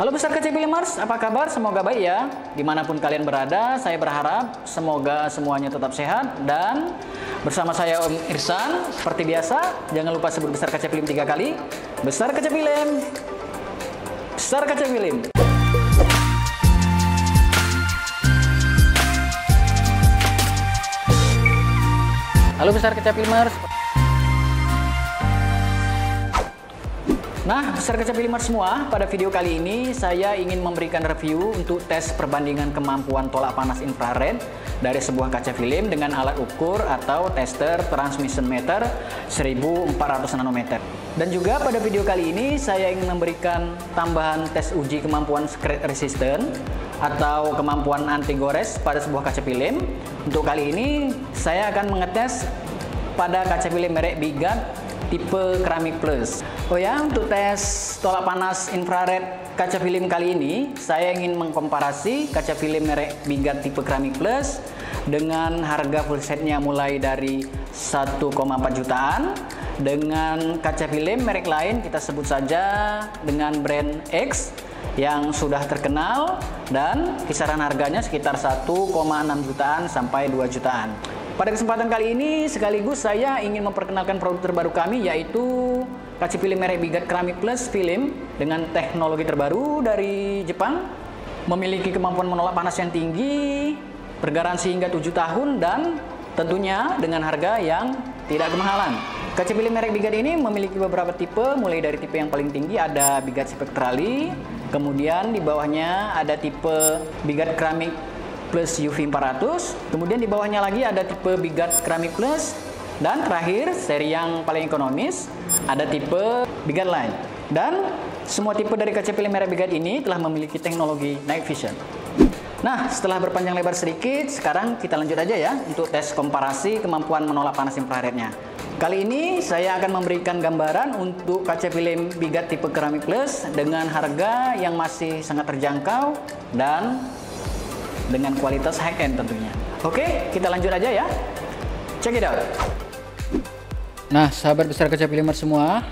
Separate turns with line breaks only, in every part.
Halo besar kaca Filimers, apa kabar? Semoga baik ya. Dimanapun kalian berada, saya berharap semoga semuanya tetap sehat. Dan bersama saya Om Irsan, seperti biasa, jangan lupa sebut besar kaca film 3 kali. Besar kaca film, besar kaca film. Halo besar kaca Filimers. Nah, besar kaca Filimers semua, pada video kali ini saya ingin memberikan review untuk tes perbandingan kemampuan tolak panas infrared dari sebuah kaca film dengan alat ukur atau tester transmission meter 1400 nanometer. Dan juga pada video kali ini saya ingin memberikan tambahan tes uji kemampuan scratch resistant atau kemampuan anti gores pada sebuah kaca film. Untuk kali ini saya akan mengetes pada kaca film merek Bigard tipe Keramik Plus. Oh ya, untuk tes tolak panas infrared kaca film kali ini saya ingin mengkomparasi kaca film merek Bigard tipe Keramik Plus dengan harga full setnya mulai dari 1,4 jutaan dengan kaca film merek lain, kita sebut saja dengan brand X yang sudah terkenal dan kisaran harganya sekitar 1,6 jutaan sampai 2 jutaan. Pada kesempatan kali ini sekaligus saya ingin memperkenalkan produk terbaru kami, yaitu kaca film merek Bigard Keramik Plus film dengan teknologi terbaru dari Jepang, memiliki kemampuan menolak panas yang tinggi, bergaransi hingga 7 tahun dan tentunya dengan harga yang tidak kemahalan. Kaca film merek Bigard ini memiliki beberapa tipe, mulai dari tipe yang paling tinggi ada Bigard Spectrally, kemudian di bawahnya ada tipe Bigard Keramik Plus UV 400, kemudian di bawahnya lagi ada tipe Bigard Keramik Plus, dan terakhir seri yang paling ekonomis ada tipe Bigard Line. Dan semua tipe dari kaca film merek Bigard ini telah memiliki teknologi night vision. Nah, setelah berpanjang lebar sedikit, sekarang kita lanjut aja ya untuk tes komparasi kemampuan menolak panas infrarednya. Kali ini saya akan memberikan gambaran untuk kaca film Bigard tipe Keramik Plus dengan harga yang masih sangat terjangkau dan dengan kualitas high-end tentunya. Oke, kita lanjut aja ya. Check it out. Nah, sahabat besar kaca Filimers semua,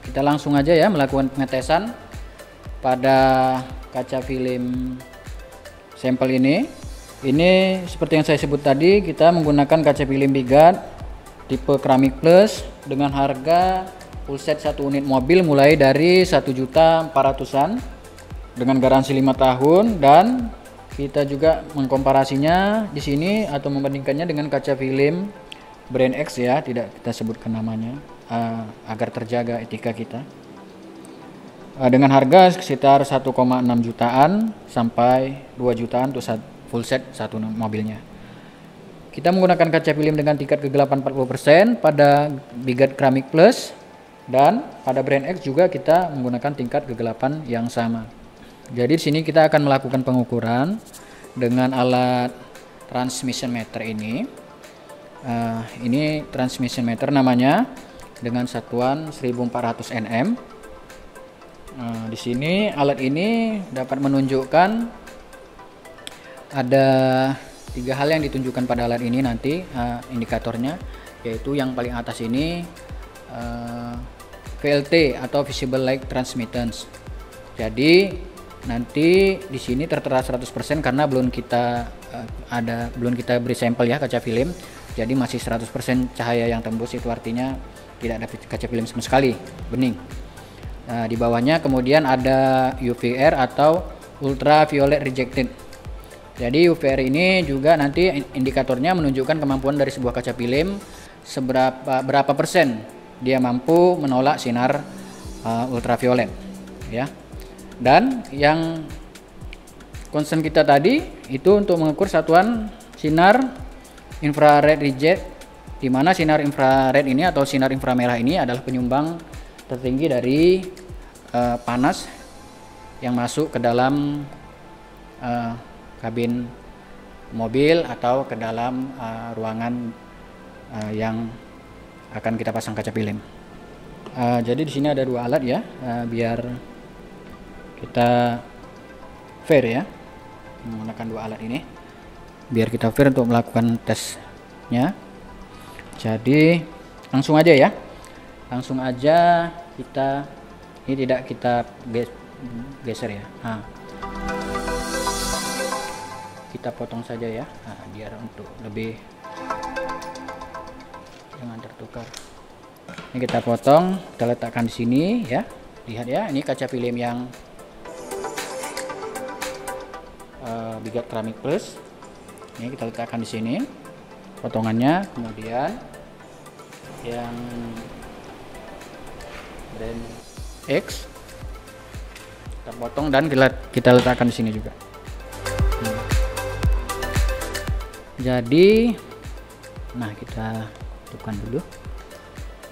kita langsung aja ya melakukan pengetesan pada kaca film sampel ini. Ini seperti yang saya sebut tadi, kita menggunakan kaca film Bigard tipe Keramik Plus dengan harga full set 1 unit mobil mulai dari 1.400.000-an dengan garansi 5 tahun, dan kita juga mengkomparasinya di sini atau membandingkannya dengan kaca film brand X ya, tidak kita sebutkan namanya agar terjaga etika kita. Dengan harga sekitar 1,6 jutaan sampai 2 jutaan untuk full set 1 mobilnya. Kita menggunakan kaca film dengan tingkat kegelapan 40% pada Bigard Keramik Plus, dan pada brand X juga kita menggunakan tingkat kegelapan yang sama. Jadi di sini kita akan melakukan pengukuran dengan alat transmission meter ini. Ini transmission meter namanya dengan satuan 1400 Nm. Di sini alat ini dapat menunjukkan ada 3 hal yang ditunjukkan pada alat ini nanti indikatornya, yaitu yang paling atas ini VLT atau Visible Light Transmittance. Jadi nanti di sini tertera 100% karena belum kita beri sampel ya kaca film. Jadi masih 100% cahaya yang tembus, itu artinya tidak ada kaca film sama sekali, bening. Nah, di bawahnya kemudian ada UVR atau ultraviolet rejected. Jadi UVR ini juga nanti indikatornya menunjukkan kemampuan dari sebuah kaca film berapa persen dia mampu menolak sinar ultraviolet ya. Dan yang concern kita tadi itu untuk mengukur satuan sinar infrared reject, di mana sinar infrared ini atau sinar inframerah ini adalah penyumbang tertinggi dari panas yang masuk ke dalam kabin mobil atau ke dalam ruangan yang akan kita pasang kaca film. Jadi di sini ada 2 alat ya, biar kita fair ya, menggunakan 2 alat ini biar kita fair untuk melakukan tesnya. Jadi langsung aja ya, langsung aja kita, ini tidak kita geser ya. Nah, kita potong saja ya, nah, biar untuk lebih jangan tertukar. Ini kita potong, kita letakkan di sini ya. Lihat ya, ini kaca film yang Bigat Keramik Plus. Ini kita letakkan di sini potongannya, kemudian yang brand X kita potong dan kita letakkan di sini juga. Jadi, nah kita tutupkan dulu.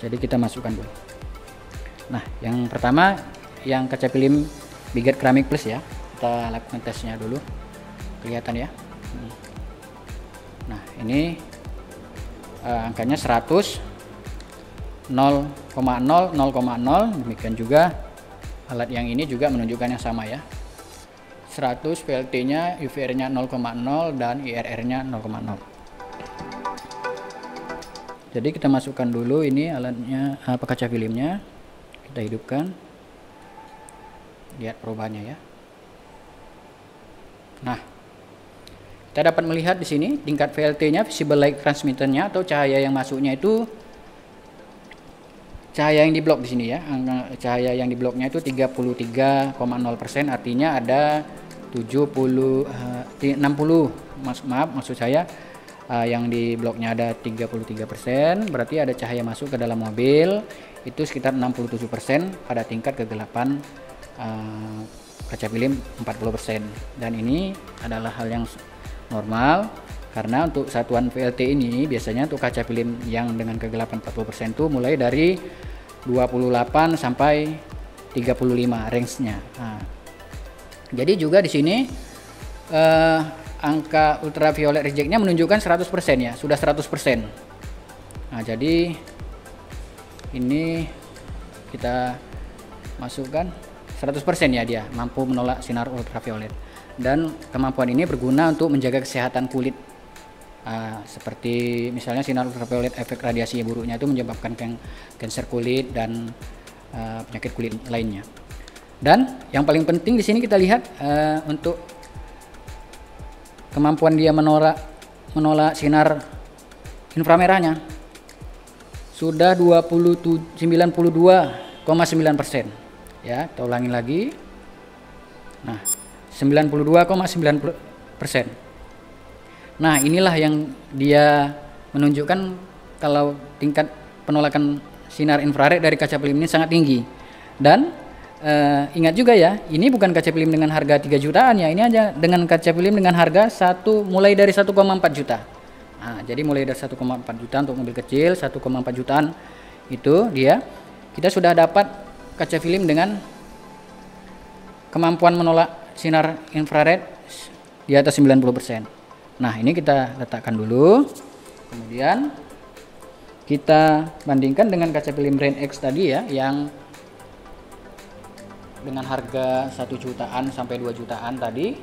Jadi kita masukkan dulu. Nah, yang pertama yang kaca film Bigat Keramik Plus ya. Kita lakukan tesnya dulu. Kelihatan ya. Nah, ini angkanya 100, 0,0, 0,0. Demikian juga alat yang ini juga menunjukkan yang sama ya. 100 VLT-nya, UVR-nya 0,0 dan IRR-nya 0,0. Jadi kita masukkan dulu ini alatnya, kaca filmnya. Kita hidupkan. Lihat perubahannya ya. Nah, kita dapat melihat di sini tingkat VLT-nya, visible light transmitternya atau cahaya yang masuknya itu cahaya yang diblok di sini ya. Cahaya yang dibloknya itu 33,0%, artinya ada 60, maksud saya yang di bloknya ada 33%, berarti ada cahaya masuk ke dalam mobil itu sekitar 67% pada tingkat kegelapan kaca film 40%. Dan ini adalah hal yang normal karena untuk satuan VLT ini biasanya untuk kaca film yang dengan kegelapan 40% itu mulai dari 28 sampai 35 range-nya. Nah, jadi juga di sini angka ultraviolet reject-nya menunjukkan 100% ya, sudah 100%. Nah, jadi ini kita masukkan 100% ya, dia mampu menolak sinar ultraviolet. Dan kemampuan ini berguna untuk menjaga kesehatan kulit. Seperti misalnya sinar ultraviolet efek radiasi buruknya itu menyebabkan kanker kulit dan penyakit kulit lainnya. Dan yang paling penting di sini kita lihat untuk kemampuan dia menolak sinar inframerahnya sudah 92,9%. Ya, kita ulangi lagi. Nah, 92,9%. Nah, inilah yang dia menunjukkan kalau tingkat penolakan sinar infrared dari kaca film ini sangat tinggi. Dan ingat juga ya, ini bukan kaca film dengan harga 3 jutaan ya, ini aja dengan kaca film dengan harga mulai dari 1,4 juta. Nah, jadi mulai dari 1,4 juta untuk mobil kecil, 1,4 jutaan itu kita sudah dapat kaca film dengan kemampuan menolak sinar infrared di atas 90%. Nah, ini kita letakkan dulu. Kemudian kita bandingkan dengan kaca film brand X tadi ya, yang dengan harga 1 jutaan sampai 2 jutaan tadi.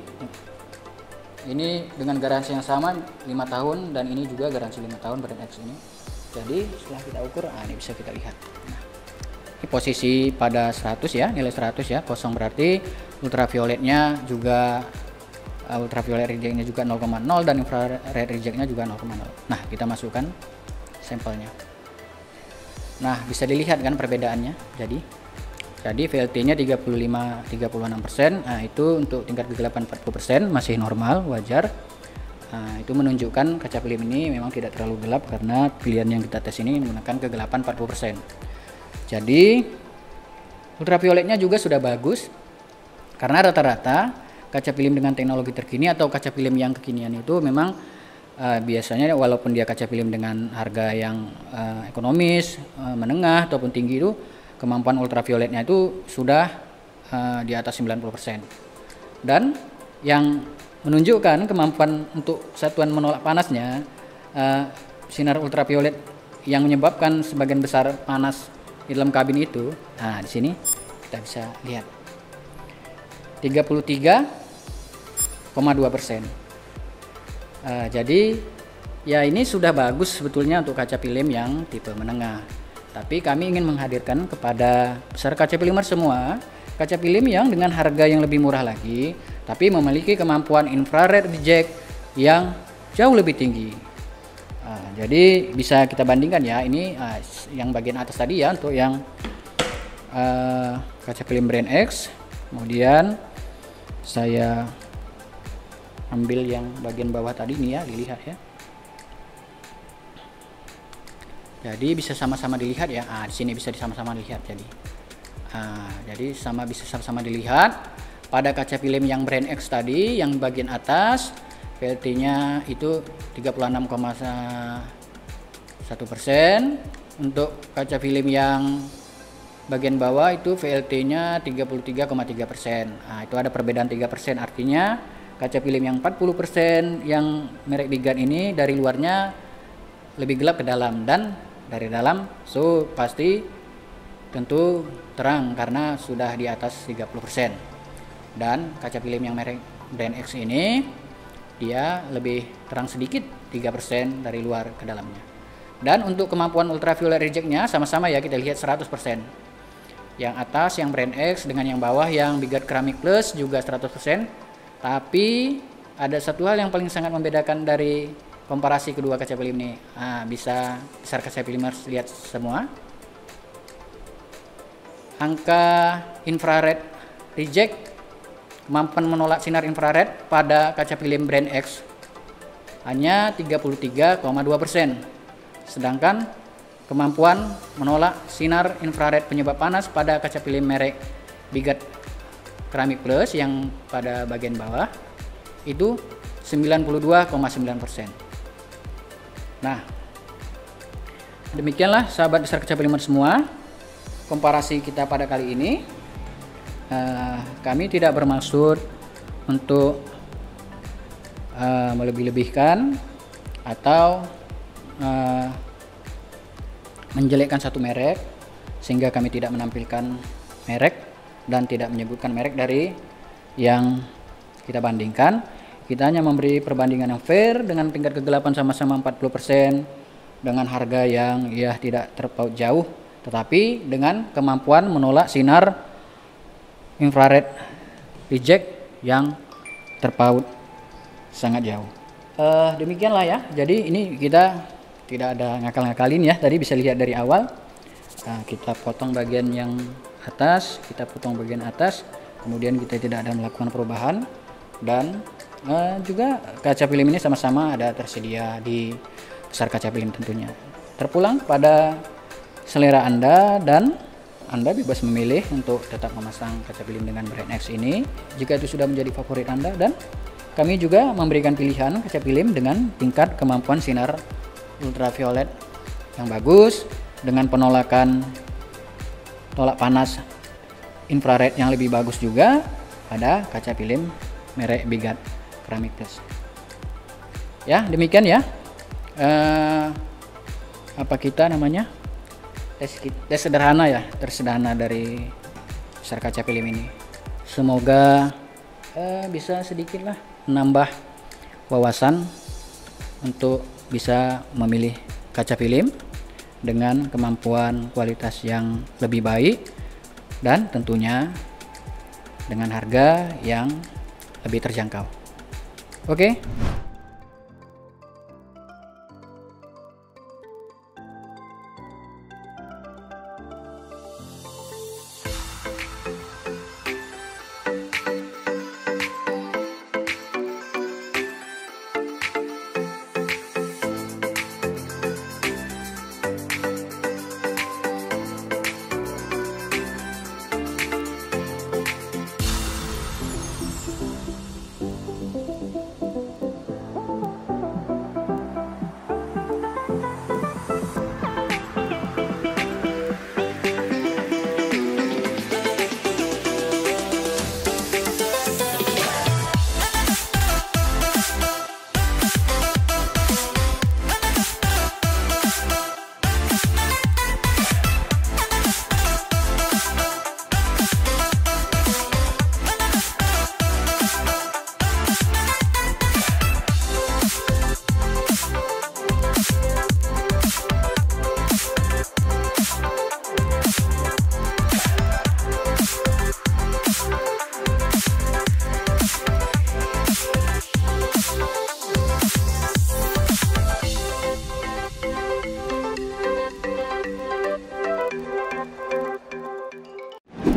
Ini dengan garansi yang sama 5 tahun, dan ini juga garansi 5 tahun brand X ini. Jadi setelah kita ukur, ini bisa kita lihat. Nah, ini posisi pada 100 ya, nilai 100 ya, kosong berarti ultravioletnya juga ultraviolet rejectnya juga 0,0 dan infrared rejectnya juga 0,0. Nah, kita masukkan sampelnya. Nah, bisa dilihat kan perbedaannya. Jadi VLT-nya 36%. Nah, itu untuk tingkat kegelapan 40% masih normal, wajar. Nah, itu menunjukkan kaca film ini memang tidak terlalu gelap karena pilihan yang kita tes ini menggunakan kegelapan 40%. Jadi ultravioletnya juga sudah bagus karena rata-rata kaca film dengan teknologi terkini atau kaca film yang kekinian itu memang biasanya walaupun dia kaca film dengan harga yang ekonomis, menengah ataupun tinggi, itu kemampuan ultravioletnya itu sudah di atas 90%. Dan yang menunjukkan kemampuan untuk satuan menolak panasnya, sinar ultraviolet yang menyebabkan sebagian besar panas di dalam kabin itu. Nah, di sini kita bisa lihat 33,2%. Jadi ya ini sudah bagus sebetulnya untuk kaca film yang tipe menengah. Tapi kami ingin menghadirkan kepada peserta kaca filmer semua kaca film yang dengan harga yang lebih murah lagi, tapi memiliki kemampuan infrared reject yang jauh lebih tinggi. Jadi bisa kita bandingkan ya, ini yang bagian atas tadi ya untuk yang kaca film brand X. Kemudian saya ambil yang bagian bawah tadi nih ya, dilihat ya. Jadi bisa sama-sama dilihat ya. Di sini bisa sama-sama dilihat jadi. Jadi bisa sama-sama dilihat pada kaca film yang brand X tadi, yang bagian atas VLT-nya itu 36,1%. Untuk kaca film yang bagian bawah itu VLT-nya 33,3%. Itu ada perbedaan 3%, artinya kaca film yang 40% yang merek Bigat ini dari luarnya lebih gelap ke dalam, dan dari dalam pasti tentu terang karena sudah di atas 30%. Dan kaca film yang merek brand X ini dia lebih terang sedikit, 3% dari luar ke dalamnya. Dan untuk kemampuan ultraviolet rejectnya sama-sama ya, kita lihat 100%. Yang atas yang brand X dengan yang bawah yang Bigat Ceramic Plus juga 100%. Tapi ada satu hal yang paling sangat membedakan dari komparasi kedua kaca film ini. Bisa besar kaca film harus lihat semua. Angka infrared reject, kemampuan menolak sinar infrared pada kaca film brand X hanya 33,2%. Sedangkan kemampuan menolak sinar infrared penyebab panas pada kaca film merek Bigat Ceramic Plus yang pada bagian bawah itu 92,9%. Nah, demikianlah sahabat besar kaca film semua, komparasi kita pada kali ini. Kami tidak bermaksud untuk melebih-lebihkan atau menjelekkan satu merek, sehingga kami tidak menampilkan merek dan tidak menyebutkan merek dari yang kita bandingkan. Kita hanya memberi perbandingan yang fair dengan tingkat kegelapan sama-sama 40%, dengan harga yang ya tidak terpaut jauh, tetapi dengan kemampuan menolak sinar infrared reject yang terpaut sangat jauh. Demikianlah ya. Jadi ini kita tidak ada ngakal-ngakalin ya. Tadi bisa lihat dari awal. Kita potong bagian yang atas, kita potong bagian atas, kemudian kita tidak ada melakukan perubahan, dan juga kaca film ini sama-sama ada tersedia di besar kaca film tentunya. Terpulang pada selera Anda, dan Anda bebas memilih untuk tetap memasang kaca film dengan brand X ini jika itu sudah menjadi favorit Anda, dan kami juga memberikan pilihan kaca film dengan tingkat kemampuan sinar ultraviolet yang bagus dengan penolakan tolak panas infrared yang lebih bagus juga pada kaca film merek Bigat Ceramic Plus. Ya, demikian ya. Apa kita namanya? Tes sederhana ya, tersederhana dari besar kaca film ini. Semoga bisa sedikitlah menambah wawasan untuk bisa memilih kaca film dengan kemampuan kualitas yang lebih baik, dan tentunya dengan harga yang lebih terjangkau. Oke.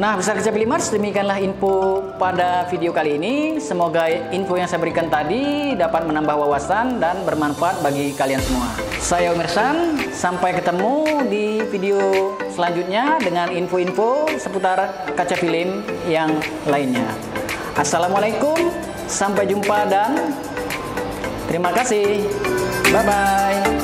Nah, besar kaca Filimers, demikianlah info pada video kali ini. Semoga info yang saya berikan tadi dapat menambah wawasan dan bermanfaat bagi kalian semua. Saya Umirsan, sampai ketemu di video selanjutnya dengan info-info seputar kaca film yang lainnya. Assalamualaikum, sampai jumpa dan terima kasih. Bye-bye.